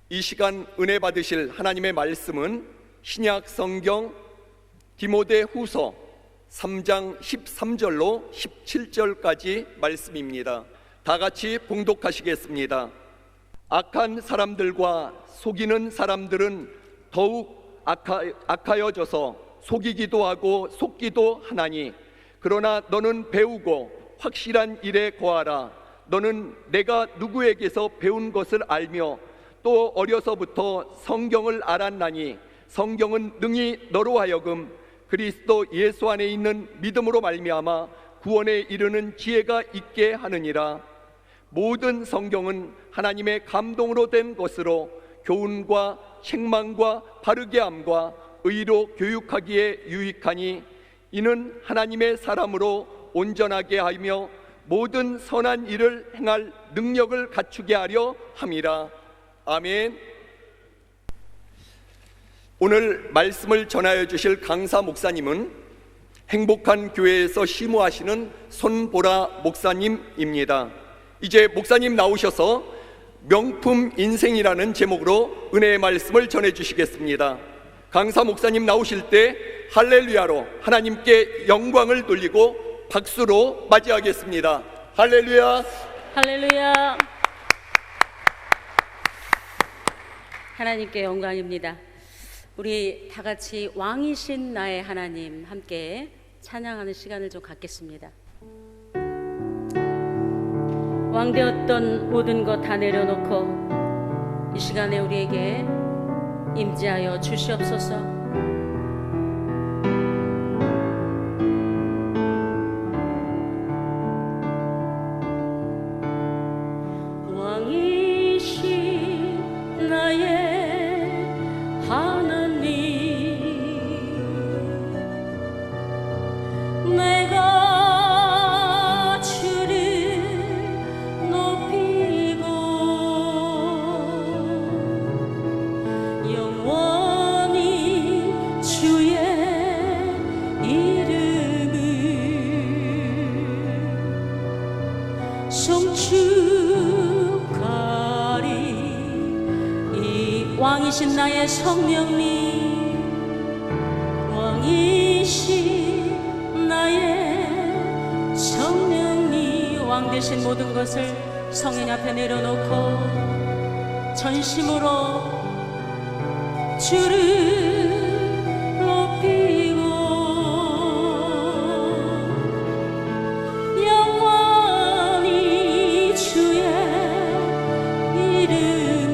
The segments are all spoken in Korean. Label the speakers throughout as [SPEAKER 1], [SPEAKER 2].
[SPEAKER 1] 이 시간 은혜 받으실 하나님의 말씀은 신약 성경 디모데 후서 3장 13절로 17절까지 말씀입니다. 다 같이 봉독하시겠습니다. 악한 사람들과 속이는 사람들은 더욱 악하여져서 속이기도 하고 속기도 하나니, 그러나 너는 배우고 확실한 일에 거하라. 너는 내가 누구에게서 배운 것을 알며 또 어려서부터 성경을 알았나니, 성경은 능히 너로 하여금 그리스도 예수 안에 있는 믿음으로 말미암아 구원에 이르는 지혜가 있게 하느니라. 모든 성경은 하나님의 감동으로 된 것으로 교훈과 책망과 바르게 함과 의로 교육하기에 유익하니, 이는 하나님의 사람으로 온전하게 하며 모든 선한 일을 행할 능력을 갖추게 하려 함이라. 아멘. 오늘 말씀을 전하여 주실 강사 목사님은 행복한 교회에서 시무하시는 손보라 목사님입니다. 이제 목사님 나오셔서 명품 인생이라는 제목으로 은혜의 말씀을 전해 주시겠습니다. 강사 목사님 나오실 때 할렐루야로 하나님께 영광을 돌리고 박수로 맞이하겠습니다. 할렐루야.
[SPEAKER 2] 할렐루야. 하나님께 영광입니다. 우리 다 같이 왕이신 나의 하나님 함께 찬양하는 시간을 좀 갖겠습니다. 왕되었던 모든 것 다 내려놓고 이 시간에 우리에게 임재하여 주시옵소서. 왕이신 나의 하나님, 내가 주를 높이고 영원히 주의 이름을 송축하리. 이 왕이신 나의 성령님, 왕이신 나의 성령님, 왕 되신 모든 것을 성인 앞에 내려놓고 전심으로 주를 높이고 영원히 주의 이름을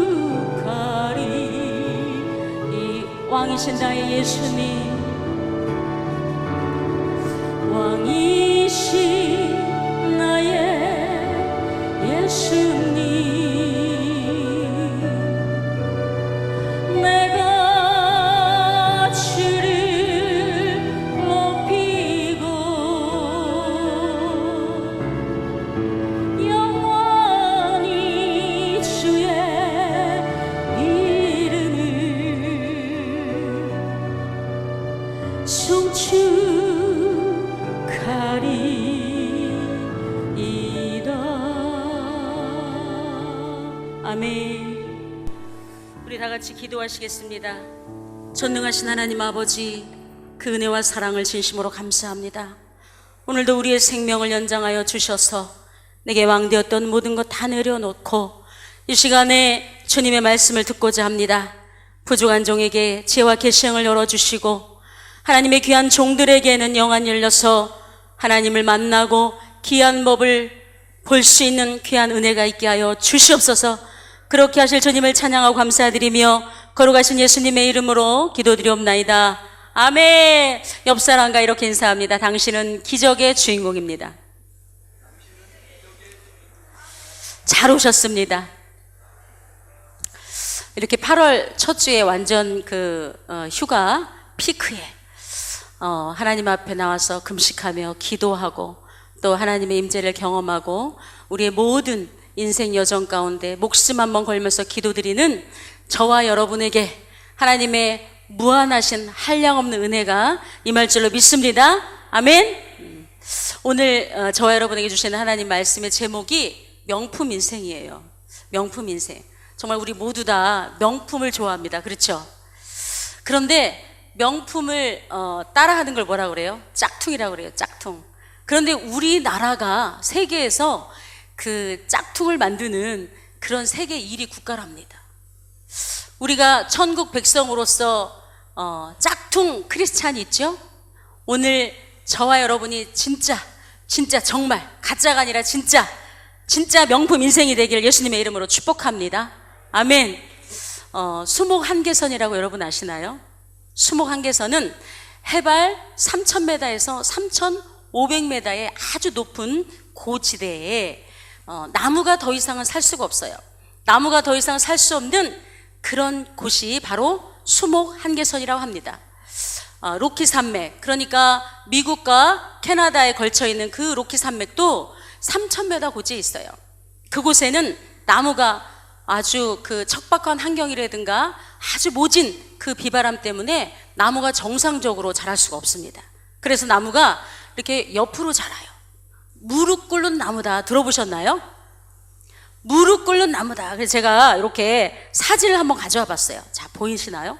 [SPEAKER 2] 송축하리. 이 왕이신 나의 예수님, 왕이신 나의 예수님, 내가 주를 높이고 영원히 주의 이름을 송축하리이다. 아멘. 우리 다 같이 기도하시겠습니다. 전능하신 하나님 아버지, 그 은혜와 사랑을 진심으로 감사합니다. 오늘도 우리의 생명을 연장하여 주셔서 내게 왕되었던 모든 것 다 내려놓고 이 시간에 주님의 말씀을 듣고자 합니다. 부족한 종에게 지혜와 계시형을 열어주시고 하나님의 귀한 종들에게는 영안 열려서 하나님을 만나고 귀한 법을 볼 수 있는 귀한 은혜가 있게 하여 주시옵소서. 그렇게 하실 주님을 찬양하고 감사드리며 거룩하신 예수님의 이름으로 기도드리옵나이다. 아멘. 옆 사람과 이렇게 인사합니다. 당신은 기적의 주인공입니다. 잘 오셨습니다. 이렇게 8월 첫 주에 완전 휴가 피크에 하나님 앞에 나와서 금식하며 기도하고 또 하나님의 임재를 경험하고 우리의 모든 인생 여정 가운데 목숨 한번 걸면서 기도드리는 저와 여러분에게 하나님의 무한하신 한량없는 은혜가 임할 줄로 믿습니다. 아멘. 오늘 저와 여러분에게 주시는 하나님 말씀의 제목이 명품 인생이에요. 명품 인생. 정말 우리 모두 다 명품을 좋아합니다. 그렇죠? 그런데 명품을 따라하는 걸 뭐라 그래요? 짝퉁이라고 그래요. 짝퉁. 그런데 우리나라가 세계에서 그 짝퉁을 만드는 그런 세계 1위 국가랍니다. 우리가 천국 백성으로서 짝퉁 크리스찬이 있죠? 오늘 저와 여러분이 진짜 정말 가짜가 아니라 진짜 명품 인생이 되기를 예수님의 이름으로 축복합니다. 아멘. 수목 한계선이라고 여러분 아시나요? 수목 한계선은 해발 3,000m에서 3,500m의 아주 높은 고지대에 나무가 더 이상은 살 수가 없어요. 나무가 더 이상 살 수 없는 그런 곳이 바로 수목 한계선이라고 합니다. 로키 산맥, 그러니까 미국과 캐나다에 걸쳐 있는 그 로키 산맥도 3,000m 고지에 있어요. 그곳에는 나무가 아주 그 척박한 환경이라든가 아주 모진 그 비바람 때문에 나무가 정상적으로 자랄 수가 없습니다. 그래서 나무가 이렇게 옆으로 자라요. 무릎 꿇는 나무다. 들어보셨나요? 무릎 꿇는 나무다. 그래서 제가 이렇게 사진을 한번 가져와 봤어요. 자, 보이시나요?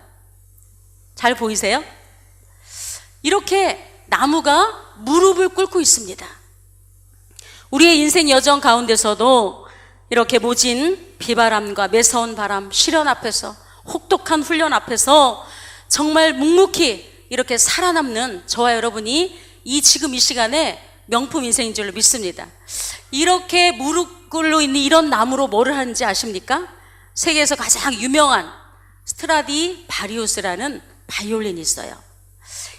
[SPEAKER 2] 잘 보이세요? 이렇게 나무가 무릎을 꿇고 있습니다. 우리의 인생 여정 가운데서도 이렇게 모진 비바람과 매서운 바람, 시련 앞에서, 혹독한 훈련 앞에서 정말 묵묵히 이렇게 살아남는 저와 여러분이 지금 이 시간에 명품 인생인 줄로 믿습니다. 이렇게 무릎 꿇고 있는 이런 나무로 뭐를 하는지 아십니까? 세계에서 가장 유명한 스트라디바리우스라는 바이올린이 있어요.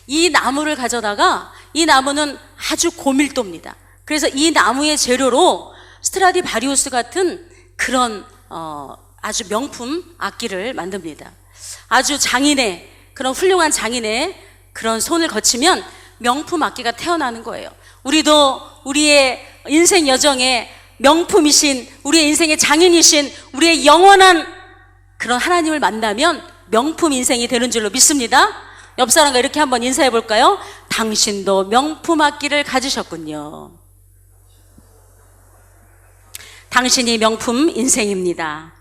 [SPEAKER 2] 이 나무를 가져다가, 이 나무는 아주 고밀도입니다. 그래서 이 나무의 재료로 스트라디바리우스 같은 그런 아주 명품 악기를 만듭니다. 아주 장인의, 그런 훌륭한 장인의 그런 손을 거치면 명품 악기가 태어나는 거예요. 우리도 우리의 인생 여정에 명품이신, 우리의 인생의 장인이신, 우리의 영원한 그런 하나님을 만나면 명품 인생이 되는 줄로 믿습니다. 옆 사람과 이렇게 한번 인사해 볼까요? 당신도 명품 악기를 가지셨군요. 당신이 명품 인생입니다.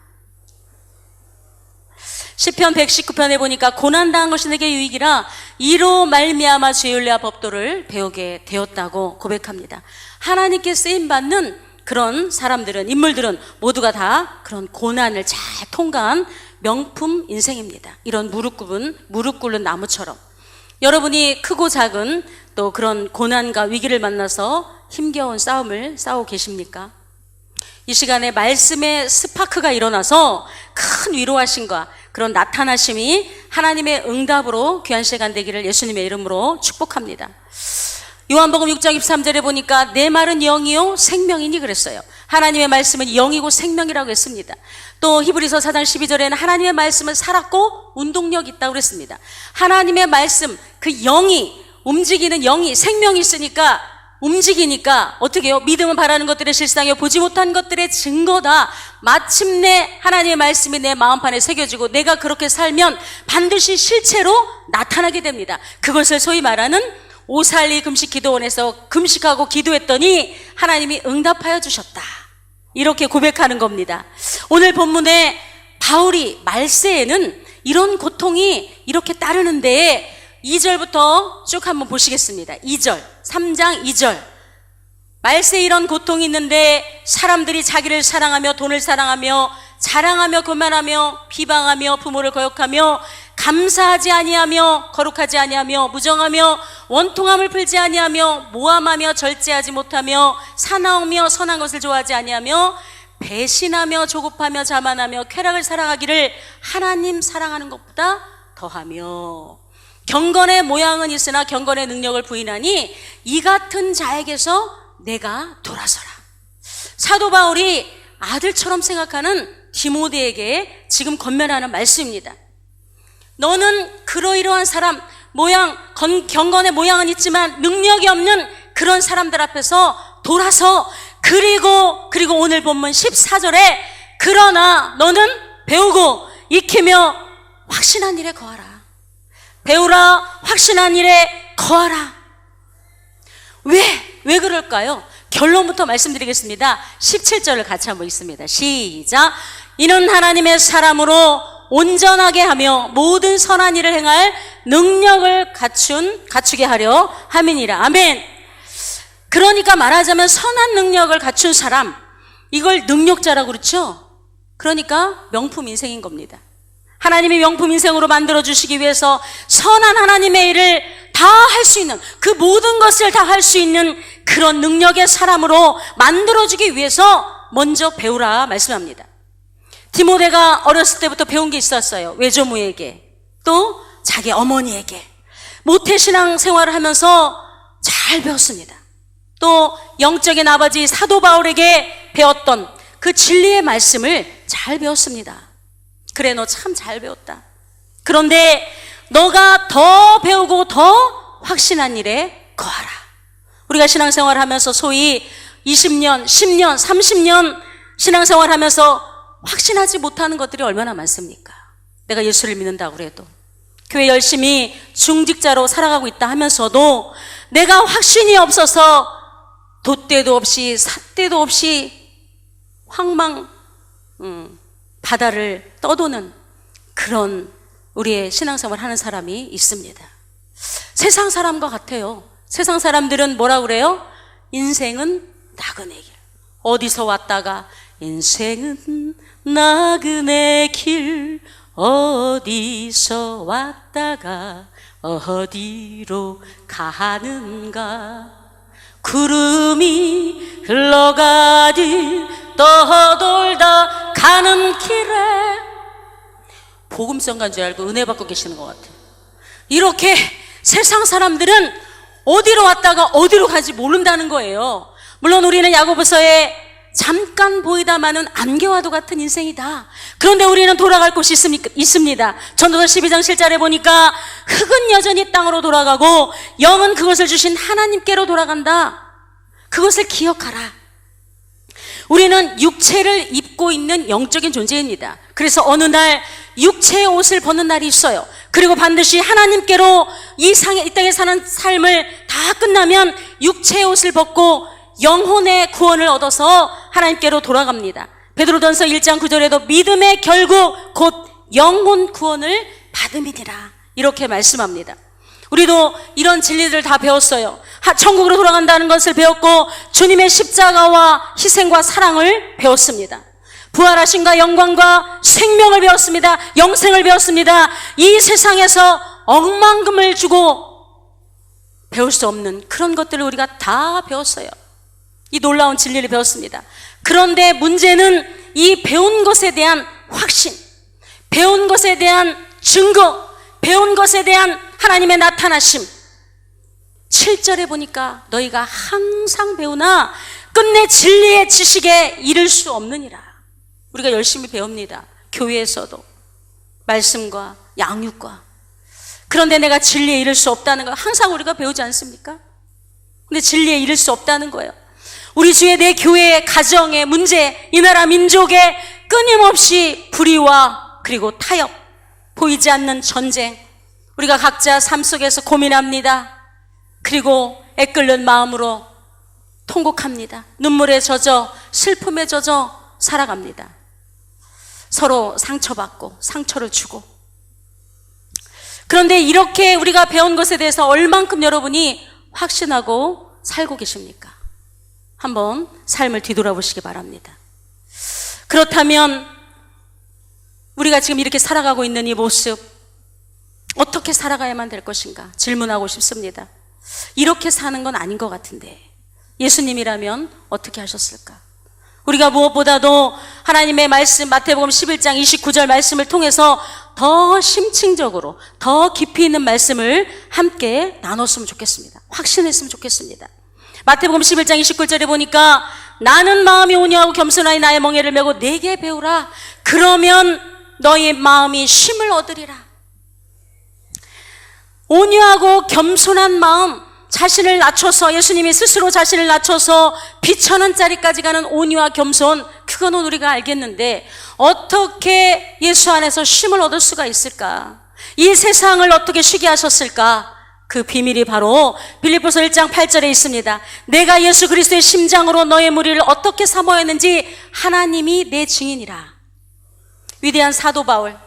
[SPEAKER 2] 시편 119편에 보니까 고난당한 것이 내게 유익이라 이로 말미암아 죄율례와 법도를 배우게 되었다고 고백합니다. 하나님께 쓰임받는 그런 사람들은, 인물들은 모두가 다 그런 고난을 잘 통과한 명품 인생입니다. 이런 무릎 꿇는 나무처럼 여러분이 크고 작은 또 그런 고난과 위기를 만나서 힘겨운 싸움을 싸우고 계십니까? 이 시간에 말씀의 스파크가 일어나서 큰 위로하심과 그런 나타나심이 하나님의 응답으로 귀한 시간 되기를 예수님의 이름으로 축복합니다. 요한복음 6장 23절에 보니까 내 말은 영이요 생명이니 그랬어요. 하나님의 말씀은 영이고 생명이라고 했습니다. 또 히브리서 4장 12절에는 하나님의 말씀은 살았고 운동력이 있다고 그랬습니다. 하나님의 말씀, 그 영이, 움직이는 영이, 생명이 있으니까 움직이니까 어떻게 해요? 믿음은 바라는 것들의 실상이요 보지 못한 것들의 증거다. 마침내 하나님의 말씀이 내 마음판에 새겨지고 내가 그렇게 살면 반드시 실체로 나타나게 됩니다. 그것을 소위 말하는 오살리 금식 기도원에서 금식하고 기도했더니 하나님이 응답하여 주셨다. 이렇게 고백하는 겁니다. 오늘 본문에 바울이 말세에는 이런 고통이 이렇게 따르는데 2절부터 쭉 한번 보시겠습니다. 2절, 3장 2절. 말세에 이런 고통이 있는데 사람들이 자기를 사랑하며 돈을 사랑하며 자랑하며 교만하며 비방하며 부모를 거역하며 감사하지 아니하며 거룩하지 아니하며 무정하며 원통함을 풀지 아니하며 모함하며 절제하지 못하며 사나우며 선한 것을 좋아하지 아니하며 배신하며 조급하며 자만하며 쾌락을 사랑하기를 하나님 사랑하는 것보다 더하며 경건의 모양은 있으나 경건의 능력을 부인하니 이 같은 자에게서 내가 돌아서라. 사도 바울이 아들처럼 생각하는 디모데에게 지금 권면하는 말씀입니다. 너는 그러이러한 사람, 경건의 모양은 있지만 능력이 없는 그런 사람들 앞에서 돌아서 그리고 오늘 본문 14절에 그러나 너는 배우고 익히며 확신한 일에 거하라. 배우라, 확신한 일에 거하라. 왜? 왜 그럴까요? 결론부터 말씀드리겠습니다. 17절을 같이 한번 읽습니다. 시작. 이는 하나님의 사람으로 온전하게 하며 모든 선한 일을 행할 능력을 갖추게 하려 함이니라. 아멘. 그러니까 말하자면 선한 능력을 갖춘 사람, 이걸 능력자라고 그렇죠? 그러니까 명품 인생인 겁니다. 하나님이 명품 인생으로 만들어주시기 위해서 선한 하나님의 일을 다 할 수 있는, 그 모든 것을 다 할 수 있는 그런 능력의 사람으로 만들어주기 위해서 먼저 배우라 말씀합니다. 디모데가 어렸을 때부터 배운 게 있었어요. 외조모에게, 또 자기 어머니에게 모태신앙 생활을 하면서 잘 배웠습니다. 또 영적인 아버지 사도 바울에게 배웠던 그 진리의 말씀을 잘 배웠습니다. 그래, 너 참 잘 배웠다. 그런데 너가 더 배우고 더 확신한 일에 거하라. 우리가 신앙생활 하면서 소위 20년, 10년, 30년 신앙생활 하면서 확신하지 못하는 것들이 얼마나 많습니까? 내가 예수를 믿는다고 그래도, 교회 열심히 중직자로 살아가고 있다 하면서도 내가 확신이 없어서 돛대도 없이 삿대도 없이 황망 바다를 떠도는 그런 우리의 신앙생활 하는 사람이 있습니다. 세상 사람과 같아요. 세상 사람들은 뭐라 그래요? 인생은 나그네 길. 어디서 왔다가 인생은 나그네 길, 어디서 왔다가 어디로 가는가. 구름이 흘러가듯 떠돌다 가는 길에. 복음성가인 줄 알고 은혜 받고 계시는 것 같아요. 이렇게 세상 사람들은 어디로 왔다가 어디로 가지 모른다는 거예요. 물론 우리는 야고보서에 잠깐 보이다마는 안개와도 같은 인생이다. 그런데 우리는 돌아갈 곳이 있습니다. 전도서 12장 7절에 보니까 흙은 여전히 땅으로 돌아가고 영은 그것을 주신 하나님께로 돌아간다. 그것을 기억하라. 우리는 육체를 입고 있는 영적인 존재입니다. 그래서 어느 날 육체의 옷을 벗는 날이 있어요. 그리고 반드시 하나님께로 이 땅에 사는 삶을 다 끝나면 육체의 옷을 벗고 영혼의 구원을 얻어서 하나님께로 돌아갑니다. 베드로전서 1장 9절에도 믿음의 결국 곧 영혼 구원을 받음이니라, 이렇게 말씀합니다. 우리도 이런 진리들을 다 배웠어요. 천국으로 돌아간다는 것을 배웠고 주님의 십자가와 희생과 사랑을 배웠습니다. 부활하심과 영광과 생명을 배웠습니다. 영생을 배웠습니다. 이 세상에서 억만금을 주고 배울 수 없는 그런 것들을 우리가 다 배웠어요. 이 놀라운 진리를 배웠습니다. 그런데 문제는 이 배운 것에 대한 확신, 배운 것에 대한 증거, 배운 것에 대한 하나님의 나타나심. 7절에 보니까 너희가 항상 배우나 끝내 진리의 지식에 이를 수 없느니라. 우리가 열심히 배웁니다. 교회에서도 말씀과 양육과. 그런데 내가 진리에 이를 수 없다는 거 항상 우리가 배우지 않습니까? 근데 진리에 이를 수 없다는 거예요. 우리 주의 내 교회의 가정의 문제, 이 나라 민족의 끊임없이 불의와 그리고 타협, 보이지 않는 전쟁, 우리가 각자 삶 속에서 고민합니다. 그리고 애끓는 마음으로 통곡합니다. 눈물에 젖어 슬픔에 젖어 살아갑니다. 서로 상처받고 상처를 주고. 그런데 이렇게 우리가 배운 것에 대해서 얼만큼 여러분이 확신하고 살고 계십니까? 한번 삶을 뒤돌아보시기 바랍니다. 그렇다면 우리가 지금 이렇게 살아가고 있는 이 모습, 어떻게 살아가야만 될 것인가 질문하고 싶습니다. 이렇게 사는 건 아닌 것 같은데 예수님이라면 어떻게 하셨을까? 우리가 무엇보다도 하나님의 말씀, 마태복음 11장 29절 말씀을 통해서 더 심층적으로, 더 깊이 있는 말씀을 함께 나눴으면 좋겠습니다. 확신했으면 좋겠습니다. 마태복음 11장 29절에 보니까 나는 마음이 온유하고 겸손하니 나의 멍에를 메고 내게 배우라. 그러면 너희 마음이 쉼을 얻으리라. 온유하고 겸손한 마음, 자신을 낮춰서, 예수님이 스스로 자신을 낮춰서 비천원짜리까지 가는 온유와 겸손, 그거는 우리가 알겠는데 어떻게 예수 안에서 쉼을 얻을 수가 있을까? 이 세상을 어떻게 쉬게 하셨을까? 그 비밀이 바로 빌립보서 1장 8절에 있습니다. 내가 예수 그리스도의 심장으로 너의 무리를 어떻게 사모했는지 하나님이 내 증인이라. 위대한 사도 바울,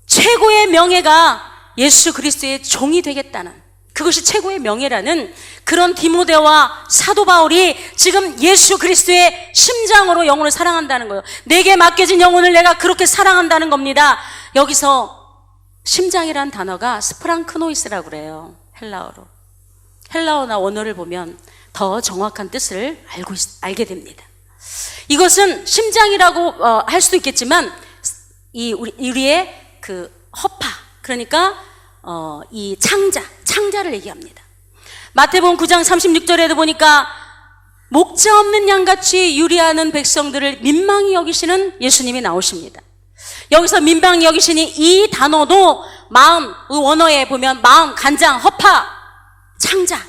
[SPEAKER 2] 최고의 명예가 예수 그리스도의 종이 되겠다는, 그것이 최고의 명예라는 그런 디모데와 사도 바울이 지금 예수 그리스도의 심장으로 영혼을 사랑한다는 거예요. 내게 맡겨진 영혼을 내가 그렇게 사랑한다는 겁니다. 여기서 심장이란 단어가 스프랑크노이스라고 그래요. 헬라어나 원어를 보면 더 정확한 뜻을 알게 됩니다. 이것은 심장이라고 할 수도 있겠지만 우리의 그 허파, 그러니까 이 창자를 얘기합니다. 마태복음 9장 36절에도 보니까 목자 없는 양같이 유리하는 백성들을 민망히 여기시는 예수님이 나오십니다. 여기서 민망히 여기시니 이 단어도 마음, 원어에 보면 마음, 간장, 허파, 창자.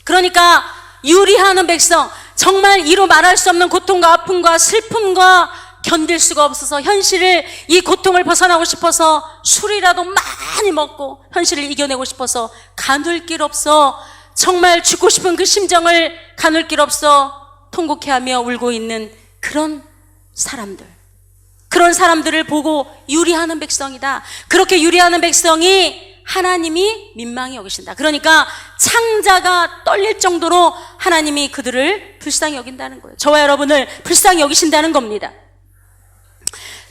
[SPEAKER 2] 그러니까 유리하는 백성, 정말 이루 말할 수 없는 고통과 아픔과 슬픔과 견딜 수가 없어서 현실을, 이 고통을 벗어나고 싶어서 술이라도 많이 먹고 현실을 이겨내고 싶어서 가눌 길 없어, 정말 죽고 싶은 그 심정을 가눌 길 없어 통곡해하며 울고 있는 그런 사람들을 보고 유리하는 백성이다. 그렇게 유리하는 백성이 하나님이 민망히 여기신다. 그러니까 창자가 떨릴 정도로 하나님이 그들을 불쌍히 여긴다는 거예요. 저와 여러분을 불쌍히 여기신다는 겁니다.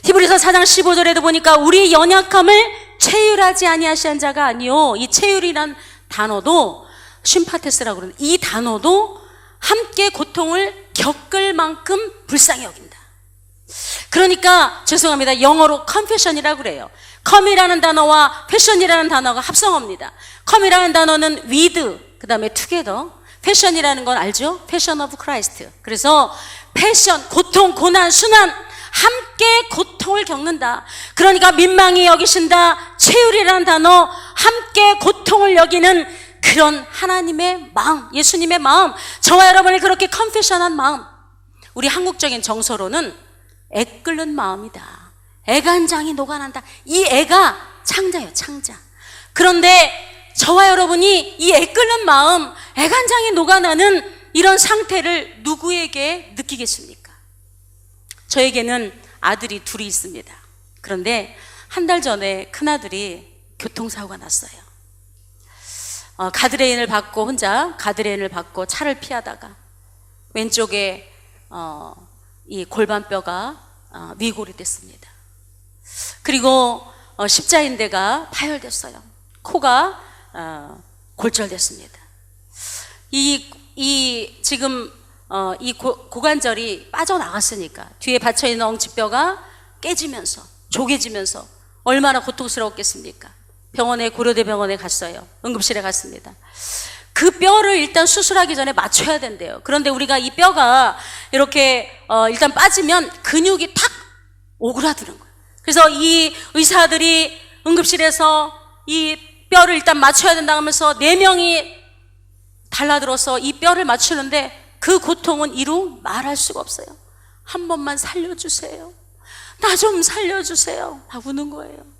[SPEAKER 2] 히브리서 4장 15절에도 보니까 우리 연약함을 체휼하지 아니하시한 자가 아니요, 이 체휼이란 단어도 쉼파테스라고 그러는, 이 단어도 함께 고통을 겪을 만큼 불쌍히 여긴다. 그러니까 죄송합니다, 영어로 confession이라고 그래요. come이라는 단어와 passion이라는 단어가 합성어입니다. come이라는 단어는 with, 그 다음에 together. passion이라는 건 알죠? passion of Christ. 그래서 passion, 고통, 고난, 순환, 함께 고통을 겪는다. 그러니까 민망히 여기신다, 체휼이라는 단어, 함께 고통을 여기는 그런 하나님의 마음, 예수님의 마음, 저와 여러분이 그렇게 컨페션한 마음. 우리 한국적인 정서로는 애끓는 마음이다, 애간장이 녹아난다. 이 애가 창자예요, 창자. 그런데 저와 여러분이 이 애끓는 마음, 애간장이 녹아나는 이런 상태를 누구에게 느끼겠습니까? 저에게는 아들이 둘이 있습니다. 그런데 한 달 전에 큰아들이 교통사고가 났어요. 가드레인을 받고 차를 피하다가 왼쪽에 이 골반뼈가 위골이 됐습니다. 그리고 십자인대가 파열됐어요. 코가 골절됐습니다. 지금 이 고관절이 빠져나갔으니까 뒤에 받쳐있는 엉치뼈가 깨지면서 조개지면서 얼마나 고통스러웠겠습니까? 고려대 병원에 갔어요. 응급실에 갔습니다. 그 뼈를 일단 수술하기 전에 맞춰야 된대요. 그런데 우리가 이 뼈가 이렇게 일단 빠지면 근육이 탁 오그라드는 거예요. 그래서 이 의사들이 응급실에서 이 뼈를 일단 맞춰야 된다 하면서 4명이 달라들어서 이 뼈를 맞추는데 그 고통은 이루 말할 수가 없어요. 한 번만 살려주세요, 나 좀 살려주세요, 다 우는 거예요.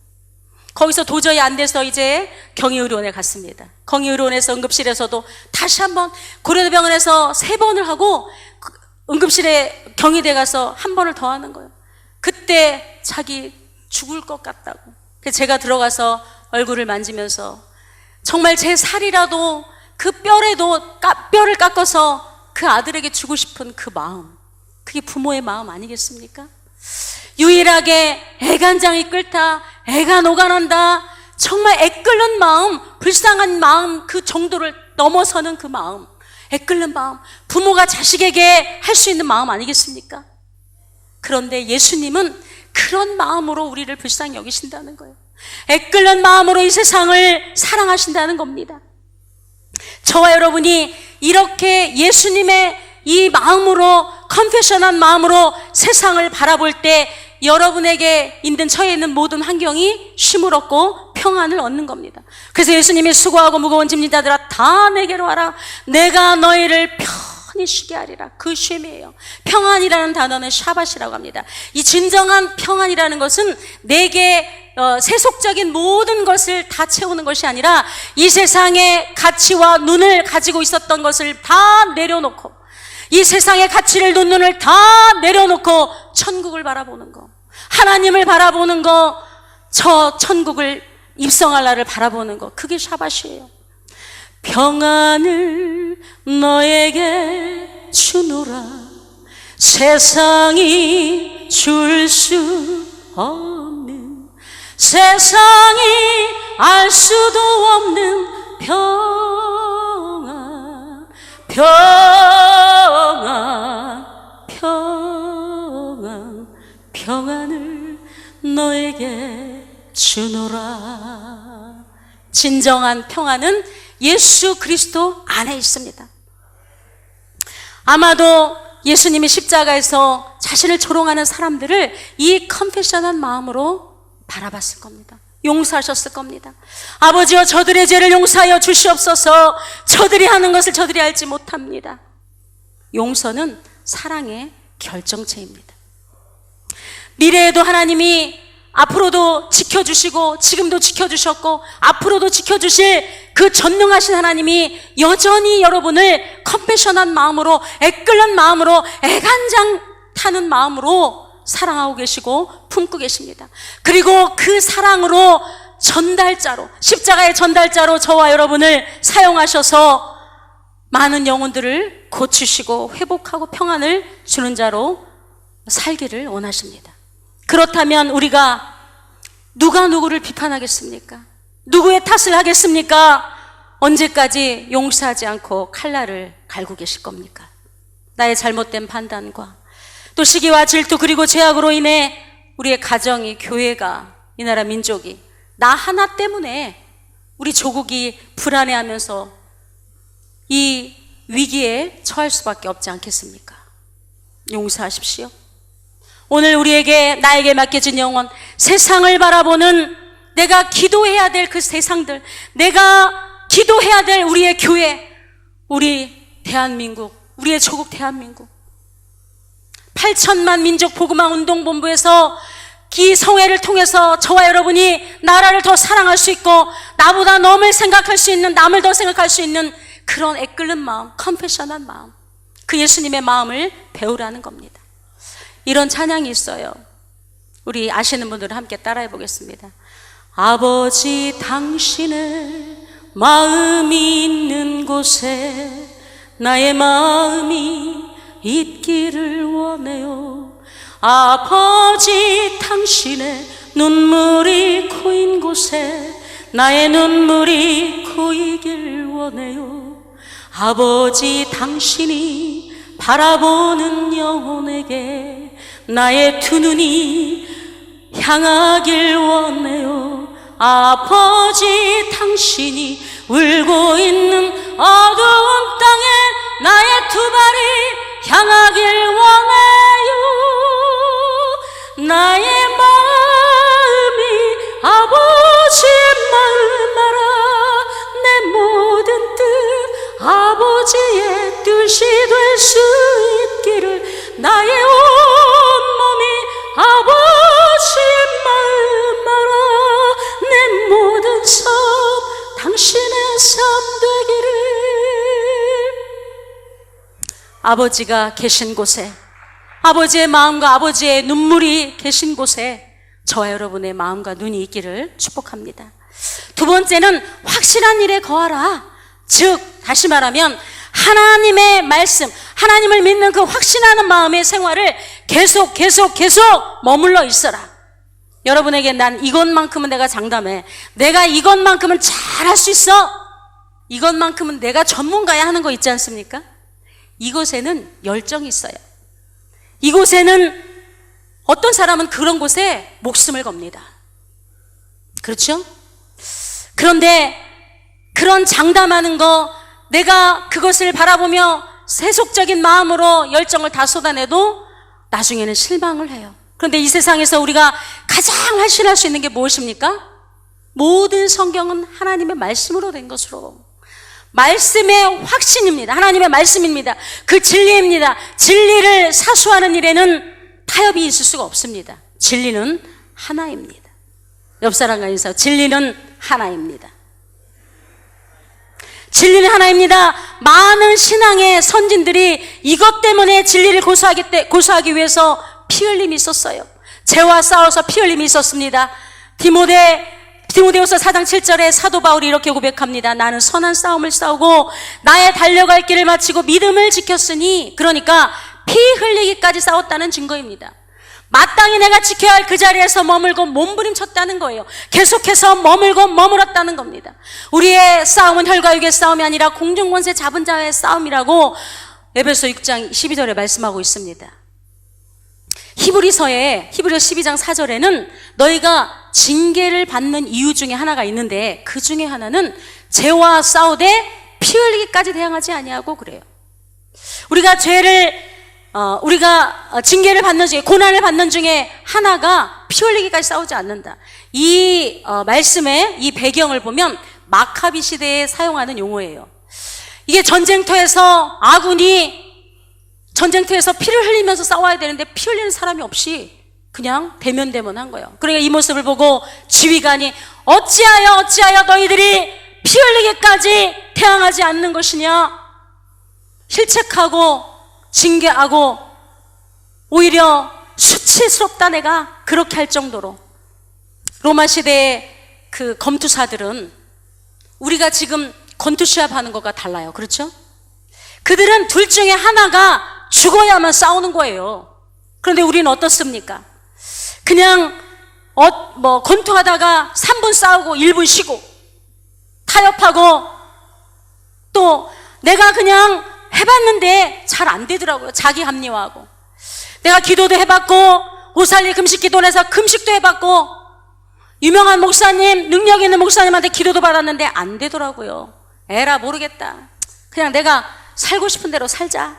[SPEAKER 2] 거기서 도저히 안 돼서 이제 경희의료원에 갔습니다. 경희의료원에서 응급실에서도 다시 한번, 고려대병원에서 3번을 하고 응급실에 경희대 가서 1번을 더 하는 거예요. 그때 자기 죽을 것 같다고. 그래서 제가 들어가서 얼굴을 만지면서 정말 제 살이라도 그 뼈를 깎아서 그 아들에게 주고 싶은 그 마음, 그게 부모의 마음 아니겠습니까? 유일하게 애간장이 끓다, 애가 녹아난다, 정말 애끓는 마음, 불쌍한 마음, 그 정도를 넘어서는 그 마음, 애끓는 마음, 부모가 자식에게 할 수 있는 마음 아니겠습니까? 그런데 예수님은 그런 마음으로 우리를 불쌍히 여기신다는 거예요. 애끓는 마음으로 이 세상을 사랑하신다는 겁니다. 저와 여러분이 이렇게 예수님의 이 마음으로, 컨페션한 마음으로 세상을 바라볼 때 여러분에게 있는, 처해 있는 모든 환경이 쉼을 얻고 평안을 얻는 겁니다. 그래서 예수님이 수고하고 무거운 짐진 자들아 다 내게로 와라, 내가 너희를 편히 쉬게 하리라. 그 쉼이에요. 평안이라는 단어는 샤밧이라고 합니다. 이 진정한 평안이라는 것은 내게 세속적인 모든 것을 다 채우는 것이 아니라 이 세상의 가치와 눈을 가지고 있었던 것을 다 내려놓고, 이 세상의 가치를 눈을 다 내려놓고 천국을 바라보는 거, 하나님을 바라보는 거, 저 천국을 입성할 날을 바라보는 거, 그게 샤밧이에요. 평안을 너에게 주노라. 세상이 줄 수 없는, 세상이 알 수도 없는 평안, 평안, 평안, 평안을 너에게 주노라. 진정한 평안은 예수 그리스도 안에 있습니다. 아마도 예수님이 십자가에서 자신을 조롱하는 사람들을 이 컨페션한 마음으로 바라봤을 겁니다. 용서하셨을 겁니다. 아버지여, 저들의 죄를 용서하여 주시옵소서. 저들이 하는 것을 저들이 알지 못합니다. 용서는 사랑의 결정체입니다. 미래에도 하나님이 앞으로도 지켜주시고, 지금도 지켜주셨고, 앞으로도 지켜주실 그 전능하신 하나님이 여전히 여러분을 컴패션한 마음으로, 애끓는 마음으로, 애간장 타는 마음으로 사랑하고 계시고 품고 계십니다. 그리고 그 사랑으로 전달자로, 십자가의 전달자로 저와 여러분을 사용하셔서 많은 영혼들을 고치시고 회복하고 평안을 주는 자로 살기를 원하십니다. 그렇다면 우리가 누가 누구를 비판하겠습니까? 누구의 탓을 하겠습니까? 언제까지 용서하지 않고 칼날을 갈고 계실 겁니까? 나의 잘못된 판단과 또 시기와 질투 그리고 죄악으로 인해 우리의 가정이, 교회가, 이 나라 민족이 나 하나 때문에 우리 조국이 불안해하면서 이 위기에 처할 수밖에 없지 않겠습니까? 용서하십시오. 오늘 우리에게, 나에게 맡겨진 영혼, 세상을 바라보는, 내가 기도해야 될 그 세상들, 내가 기도해야 될 우리의 교회, 우리 대한민국, 우리의 조국 대한민국, 8천만 민족 복음화 운동본부에서 이 성회를 통해서 저와 여러분이 나라를 더 사랑할 수 있고, 나보다 남을 생각할 수 있는, 남을 더 생각할 수 있는 그런 애끓는 마음, 컴패션한 마음, 그 예수님의 마음을 배우라는 겁니다. 이런 찬양이 있어요. 우리 아시는 분들은 함께 따라해 보겠습니다. 아버지, 당신의 마음이 있는 곳에 나의 마음이 있기를 원해요. 아버지, 당신의 눈물이 고인 곳에 나의 눈물이 고이길 원해요. 아버지, 당신이 바라보는 영혼에게 나의 두 눈이 향하길 원해요. 아버지, 당신이 울고 있는 어두운 땅에 나의 두 발이 향하길 원해요. 나의 마음이 아버지의 마음 알아. 내 모든 뜻 아버지의 뜻이 될 수 있기를. 나의 온몸이 아버지의 마음 알아. 내 모든 삶 당신의 삶 되기를. 아버지가 계신 곳에, 아버지의 마음과 아버지의 눈물이 계신 곳에 저와 여러분의 마음과 눈이 있기를 축복합니다. 두 번째는 확실한 일에 거하라. 즉, 다시 말하면 하나님의 말씀, 하나님을 믿는 그 확신하는 마음의 생활을 계속 머물러 있어라. 여러분에게 난 이것만큼은 내가 장담해, 내가 이것만큼은 잘할 수 있어, 이것만큼은 내가 전문가야 하는 거 있지 않습니까? 이곳에는 열정이 있어요. 이곳에는 어떤 사람은 그런 곳에 목숨을 겁니다. 그렇죠? 그런데 그런 장담하는 거, 내가 그것을 바라보며 세속적인 마음으로 열정을 다 쏟아내도 나중에는 실망을 해요. 그런데 이 세상에서 우리가 가장 확신할 수 있는 게 무엇입니까? 모든 성경은 하나님의 말씀으로 된 것으로, 말씀의 확신입니다. 하나님의 말씀입니다. 그 진리입니다. 진리를 사수하는 일에는 타협이 있을 수가 없습니다. 진리는 하나입니다. 옆 사람과 인사, 진리는 하나입니다. 진리는 하나입니다. 많은 신앙의 선진들이 이것 때문에 진리를 고수하기 위해서 피 흘림이 있었어요. 죄와 싸워서 피 흘림이 있었습니다. 디모데후서 4장 7절에 사도 바울이 이렇게 고백합니다. 나는 선한 싸움을 싸우고 나의 달려갈 길을 마치고 믿음을 지켰으니, 그러니까 피 흘리기까지 싸웠다는 증거입니다. 마땅히 내가 지켜야 할 그 자리에서 머물고 몸부림쳤다는 거예요. 계속해서 머물었다는 겁니다. 우리의 싸움은 혈과 육의 싸움이 아니라 공중권세 잡은 자의 싸움이라고 에베소 6장 12절에 말씀하고 있습니다. 히브리서 12장 4절에는 너희가 징계를 받는 이유 중에 하나가 있는데, 그 중에 하나는 죄와 싸우되 피 흘리기까지 대항하지 아니하고 그래요. 우리가 징계를 받는 중에, 고난을 받는 중에 하나가 피 흘리기까지 싸우지 않는다. 이 말씀의 이 배경을 보면 마카비 시대에 사용하는 용어예요. 이게 전쟁터에서 피를 흘리면서 싸워야 되는데 피 흘리는 사람이 없이 그냥 대면대면한 거예요. 그러니까 이 모습을 보고 지휘관이 어찌하여 너희들이 피 흘리기까지 태항하지 않는 것이냐, 실책하고 징계하고 오히려 수치스럽다, 내가 그렇게 할 정도로. 로마 시대의 그 검투사들은 우리가 지금 권투 시합하는 것과 달라요. 그렇죠? 그들은 둘 중에 하나가 죽어야만 싸우는 거예요. 그런데 우리는 어떻습니까? 그냥 권투하다가 3분 싸우고 1분 쉬고 타협하고, 또 내가 그냥 해봤는데 잘 안 되더라고요. 자기 합리화하고. 내가 기도도 해봤고 오살리 금식 기도를 해서 금식도 해봤고 유명한 목사님, 능력 있는 목사님한테 기도도 받았는데 안 되더라고요. 에라 모르겠다. 그냥 내가 살고 싶은 대로 살자.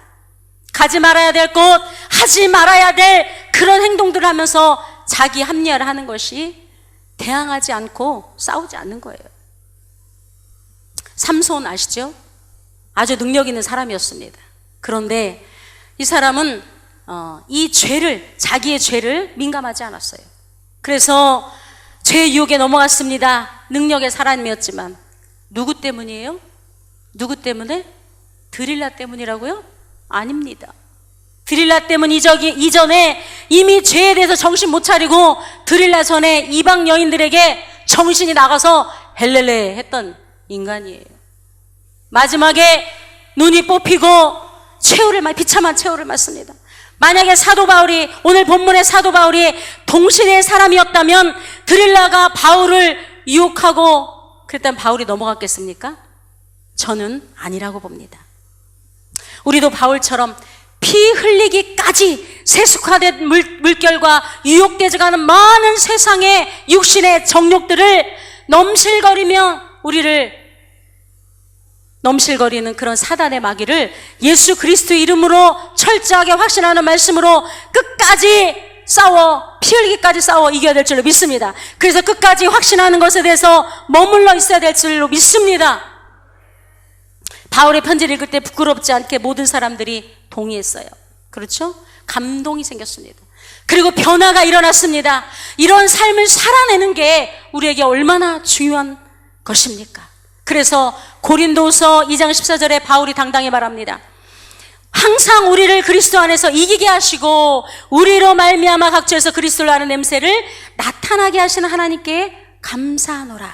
[SPEAKER 2] 가지 말아야 될 곳, 하지 말아야 될 그런 행동들을 하면서 자기 합리화를 하는 것이 대항하지 않고 싸우지 않는 거예요. 삼손 아시죠? 아주 능력 있는 사람이었습니다. 그런데 이 사람은 자기의 죄를 민감하지 않았어요. 그래서 죄의 유혹에 넘어갔습니다. 능력의 사람이었지만. 누구 때문이에요? 누구 때문에? 드릴라 때문이라고요? 아닙니다. 드릴라 때문 이전에 이미 죄에 대해서 정신 못 차리고 드릴라 전에 이방 여인들에게 정신이 나가서 헬렐레 했던 인간이에요. 마지막에 눈이 뽑히고 비참한 최후를 맞습니다. 만약에 오늘 본문의 사도 바울이 동실의 사람이었다면 드릴라가 바울을 유혹하고 그랬다면 바울이 넘어갔겠습니까? 저는 아니라고 봅니다. 우리도 바울처럼 피 흘리기까지 세속화된 물결과 유혹되지 않은 많은 세상의 육신의 정욕들을 넘실거리는 그런 사단의 마귀를 예수 그리스도 이름으로 철저하게 확신하는 말씀으로 끝까지 피 흘리기까지 싸워 이겨야 될 줄로 믿습니다. 그래서 끝까지 확신하는 것에 대해서 머물러 있어야 될 줄로 믿습니다. 바울의 편지를 읽을 때 부끄럽지 않게 모든 사람들이 동의했어요. 그렇죠? 감동이 생겼습니다. 그리고 변화가 일어났습니다. 이런 삶을 살아내는 게 우리에게 얼마나 중요한 것입니까? 그래서 고린도서 2장 14절에 바울이 당당히 말합니다. 항상 우리를 그리스도 안에서 이기게 하시고 우리로 말미암아 각처에서 그리스도를 아는 냄새를 나타나게 하시는 하나님께 감사하노라.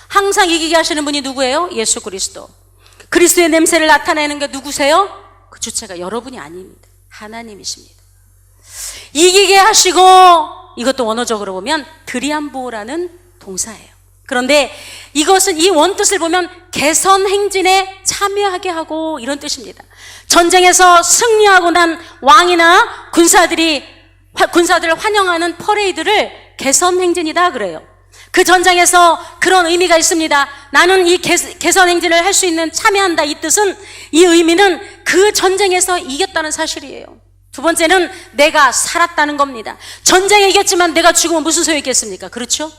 [SPEAKER 2] 항상 이기게 하시는 분이 누구예요? 예수 그리스도. 그리스도의 냄새를 나타내는 게 누구세요? 그 주체가 여러분이 아닙니다. 하나님이십니다. 이기게 하시고, 이것도 원어적으로 보면 드리암보라는 동사예요. 그런데 이것은 이 원뜻을 보면 개선 행진에 참여하게 하고 이런 뜻입니다. 전쟁에서 승리하고 난 왕이나 군사들을 환영하는 퍼레이드를 개선 행진이다 그래요. 그 전장에서 그런 의미가 있습니다. 나는 이 개선 행진을 할 수 있는 참여한다, 이 뜻은, 이 의미는 그 전쟁에서 이겼다는 사실이에요. 두 번째는 내가 살았다는 겁니다. 전쟁에 이겼지만 내가 죽으면 무슨 소용이 있겠습니까? 그렇죠?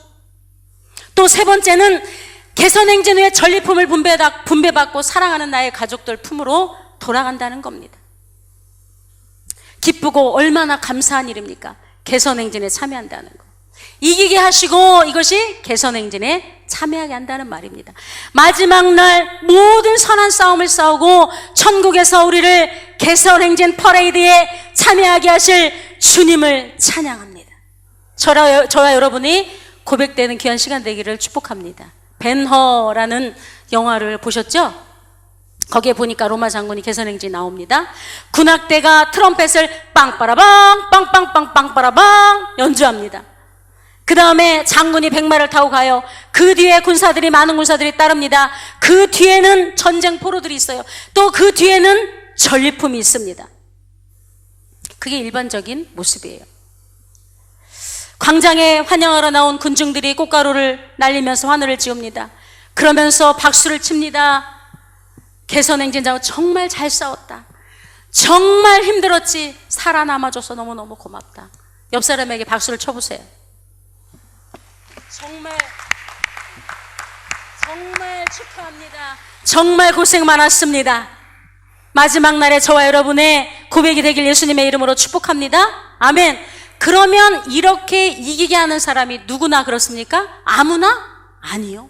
[SPEAKER 2] 또 세 번째는 개선행진 후에 전리품을 분배받고 사랑하는 나의 가족들 품으로 돌아간다는 겁니다. 기쁘고 얼마나 감사한 일입니까? 개선행진에 참여한다는 거. 이기게 하시고 이것이 개선행진에 참여하게 한다는 말입니다. 마지막 날 모든 선한 싸움을 싸우고 천국에서 우리를 개선행진 퍼레이드에 참여하게 하실 주님을 찬양합니다. 저와 여러분이 고백되는 귀한 시간 되기를 축복합니다. 벤허라는 영화를 보셨죠? 거기에 보니까 로마 장군이 개선행진 나옵니다. 군악대가 트럼펫을 빵빠라방 빵빵빵빵빠라방 연주합니다. 그 다음에 장군이 백마를 타고 가요. 그 뒤에 많은 군사들이 따릅니다. 그 뒤에는 전쟁 포로들이 있어요. 또 그 뒤에는 전리품이 있습니다. 그게 일반적인 모습이에요. 광장에 환영하러 나온 군중들이 꽃가루를 날리면서 환호를 지읍니다. 그러면서 박수를 칩니다. 개선행진자고 정말 잘 싸웠다. 정말 힘들었지. 살아남아줘서 너무너무 고맙다. 옆 사람에게 박수를 쳐보세요. 정말 축하합니다. 정말 고생 많았습니다. 마지막 날에 저와 여러분의 고백이 되길 예수님의 이름으로 축복합니다. 아멘. 그러면 이렇게 이기게 하는 사람이 누구나 그렇습니까? 아무나? 아니요.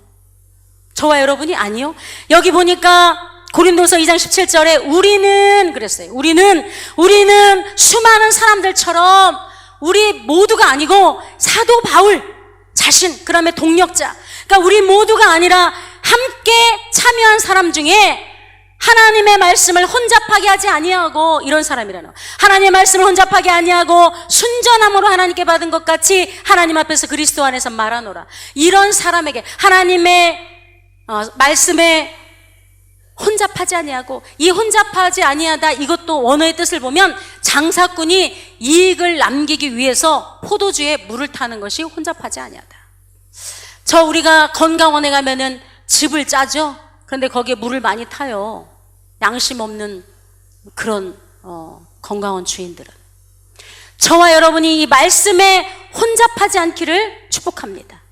[SPEAKER 2] 저와 여러분이 아니요. 여기 보니까 고린도서 2장 17절에 우리는 그랬어요. 우리는 수많은 사람들처럼 우리 모두가 아니고 사도 바울 자신, 그 다음에 동력자, 그러니까 우리 모두가 아니라 함께 참여한 사람 중에 하나님의 말씀을 혼잡하게 하지 아니하고, 이런 사람이라는, 하나님의 말씀을 혼잡하게 아니하고 순전함으로 하나님께 받은 것 같이 하나님 앞에서 그리스도 안에서 말하노라. 이런 사람에게 하나님의 말씀에 혼잡하지 아니하고, 이 혼잡하지 아니하다, 이것도 원어의 뜻을 보면 장사꾼이 이익을 남기기 위해서 포도주에 물을 타는 것이 혼잡하지 아니하다. 우리가 건강원에 가면은 즙을 짜죠. 그런데 거기에 물을 많이 타요. 양심 없는 그런 건강원 주인들은. 저와 여러분이 이 말씀에 혼잡하지 않기를 축복합니다.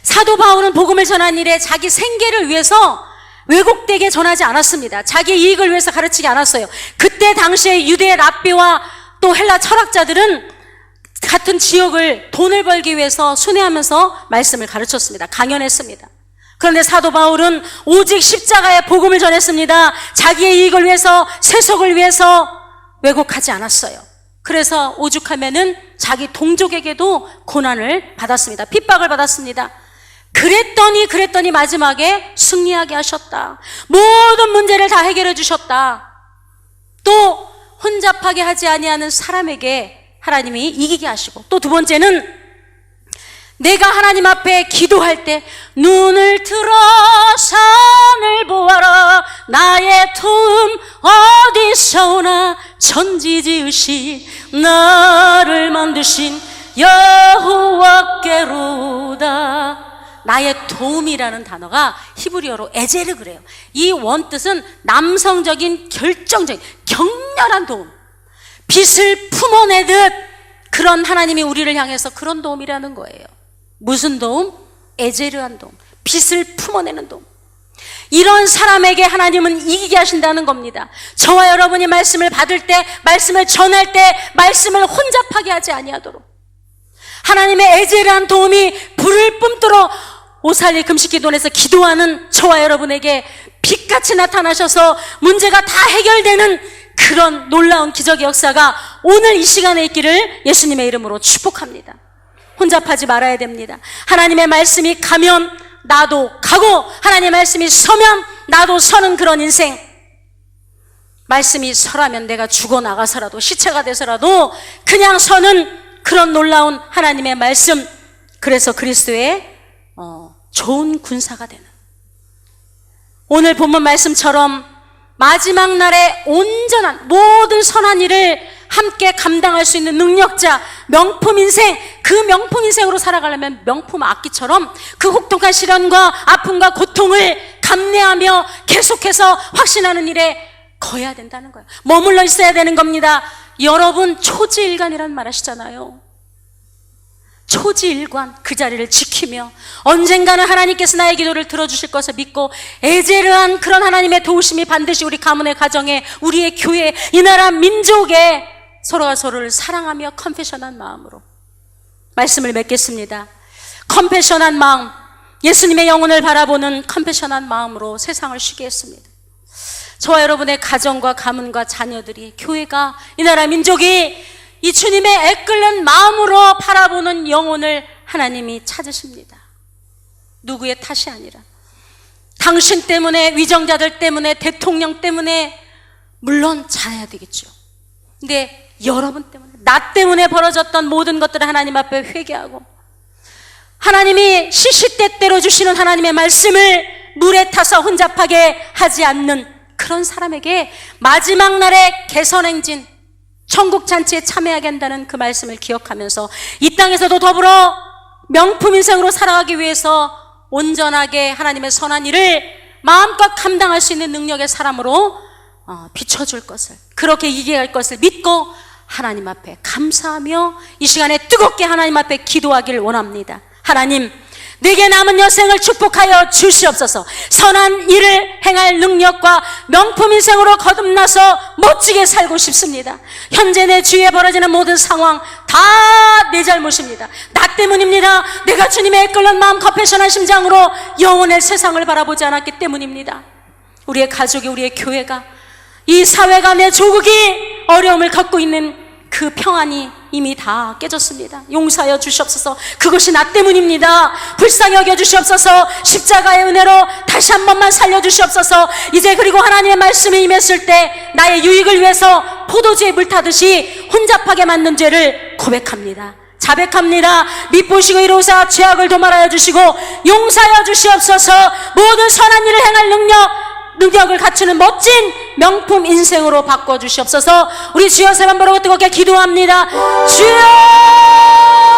[SPEAKER 2] 사도 바울은 복음을 전한 일에 자기 생계를 위해서 왜곡되게 전하지 않았습니다. 자기 이익을 위해서 가르치지 않았어요. 그때 당시에 유대 랍비와 또 헬라 철학자들은 같은 지역을 돈을 벌기 위해서 순회하면서 말씀을 가르쳤습니다. 강연했습니다. 그런데 사도 바울은 오직 십자가의 복음을 전했습니다. 자기의 이익을 위해서, 세속을 위해서 왜곡하지 않았어요. 그래서 오죽하면은 자기 동족에게도 고난을 받았습니다. 핍박을 받았습니다. 그랬더니 마지막에 승리하게 하셨다. 모든 문제를 다 해결해 주셨다. 또 혼잡하게 하지 아니하는 사람에게 하나님이 이기게 하시고, 또 두 번째는 내가 하나님 앞에 기도할 때 눈을 들어 산을 보아라. 나의 도움 어디서 오나. 천지 지으신 나를 만드신 여호와께로다. 나의 도움이라는 단어가 히브리어로 에제르 그래요. 이 원뜻은 남성적인 결정적인 격렬한 도움, 빛을 품어내듯 그런 하나님이 우리를 향해서 그런 도움이라는 거예요. 무슨 도움? 에제르한 도움, 빛을 품어내는 도움. 이런 사람에게 하나님은 이기게 하신다는 겁니다. 저와 여러분이 말씀을 받을 때, 말씀을 전할 때 말씀을 혼잡하게 하지 아니하도록 하나님의 에제르한 도움이 불을 뿜도록 오살리 금식기도원에서 기도하는 저와 여러분에게 빛같이 나타나셔서 문제가 다 해결되는 그런 놀라운 기적의 역사가 오늘 이 시간에 있기를 예수님의 이름으로 축복합니다. 혼잡하지 말아야 됩니다. 하나님의 말씀이 가면 나도 가고, 하나님의 말씀이 서면 나도 서는 그런 인생. 말씀이 서라면 내가 죽어나가서라도, 시체가 돼서라도 그냥 서는 그런 놀라운 하나님의 말씀. 그래서 그리스도의 좋은 군사가 되는, 오늘 본문 말씀처럼 마지막 날에 온전한 모든 선한 일을 함께 감당할 수 있는 능력자, 명품 인생, 그 명품 인생으로 살아가려면 명품 악기처럼 그 혹독한 시련과 아픔과 고통을 감내하며 계속해서 확신하는 일에 거해야 된다는 거예요. 머물러 있어야 되는 겁니다. 여러분 초지일간이라는 말 하시잖아요. 초지일관 그 자리를 지키며 언젠가는 하나님께서 나의 기도를 들어주실 것을 믿고 에제르한 그런 하나님의 도우심이 반드시 우리 가문의 가정에, 우리의 교회, 이 나라 민족에 서로가 서로를 사랑하며 컴패션한 마음으로 말씀을 맺겠습니다. 컴패션한 마음, 예수님의 영혼을 바라보는 컴패션한 마음으로 세상을 쉬게 했습니다. 저와 여러분의 가정과 가문과 자녀들이, 교회가, 이 나라 민족이 이 주님의 애끓는 마음으로 바라보는 영혼을 하나님이 찾으십니다. 누구의 탓이 아니라 당신 때문에, 위정자들 때문에, 대통령 때문에, 물론 잘해야 되겠죠. 근데 여러분 때문에, 나 때문에 벌어졌던 모든 것들을 하나님 앞에 회개하고 하나님이 시시때때로 주시는 하나님의 말씀을 물에 타서 혼잡하게 하지 않는 그런 사람에게 마지막 날에 개선행진, 천국 잔치에 참여하게 한다는 그 말씀을 기억하면서 이 땅에서도 더불어 명품 인생으로 살아가기 위해서 온전하게 하나님의 선한 일을 마음껏 감당할 수 있는 능력의 사람으로 비춰줄 것을, 그렇게 이겨갈 것을 믿고 하나님 앞에 감사하며 이 시간에 뜨겁게 하나님 앞에 기도하길 원합니다. 하나님, 내게 남은 여생을 축복하여 주시옵소서. 선한 일을 행할 능력과 명품 인생으로 거듭나서 멋지게 살고 싶습니다. 현재 내 주위에 벌어지는 모든 상황 다 내 잘못입니다. 나 때문입니다. 내가 주님의 이끌는 마음, 컴패션한 심장으로 영혼의 세상을 바라보지 않았기 때문입니다. 우리의 가족이, 우리의 교회가, 이 사회가, 내 조국이 어려움을 겪고 있는 그 평안이 이미 다 깨졌습니다. 용서하여 주시옵소서. 그것이 나 때문입니다. 불쌍히 여겨 주시옵소서. 십자가의 은혜로 다시 한 번만 살려주시옵소서. 이제 그리고 하나님의 말씀이 임했을 때 나의 유익을 위해서 포도주에 물 타듯이 혼잡하게 만든 죄를 고백합니다. 자백합니다. 밑보시고 이로사 죄악을 도말하여 주시고 용서하여 주시옵소서. 모든 선한 일을 행할 능력을 갖추는 멋진 명품 인생으로 바꿔주시옵소서. 우리 주여 세 번 부르고 뜨겁게 기도합니다. 주여!